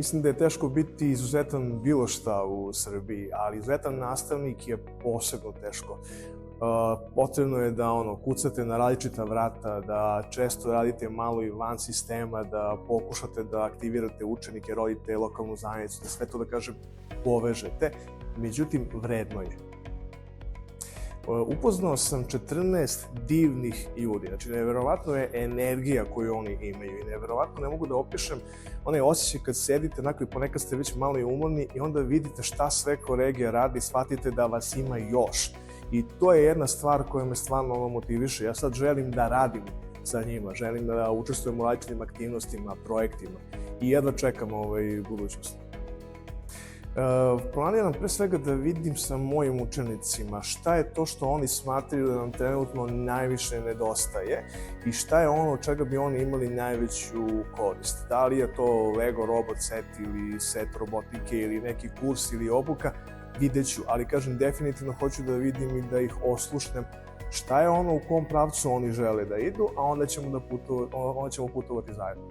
mislim da je teško biti izuzetan bilo šta u Srbiji, ali izuzetan nastavnik je posebno teško. Potrebno je da kucate na različita vrata, da često radite malo i van sistema, da pokušate da aktivirate učenike, roditelje, lokalnu zajednicu, da sve to, da kažem, povežete. Međutim, vredno je. Upoznao sam 14 divnih ljudi, znači neverovatno je energija koju oni imaju i neverovatno ne mogu da opišem onaj osjećaj kad sedite onako i ponekad ste već malo i umorni i onda vidite šta sve kolegija radi i shvatite da vas ima još. I to je jedna stvar koja me stvarno motiviše. Ja sad želim da radim sa njima, želim da učestvujem u različitim aktivnostima, projektima i jedva čekam budućnost. Planiram pre svega da vidim sa mojim učenicima šta je to što oni smatraju da nam trenutno najviše nedostaje i šta je ono od čega bi oni imali najveću korist. Da li je to Lego robot set ili set robotike ili neki kurs ili obuka, vidjet ću, ali kažem definitivno hoću da vidim i da ih oslušnem šta je ono u kom pravcu oni žele da idu, a onda ćemo putovati zajedno.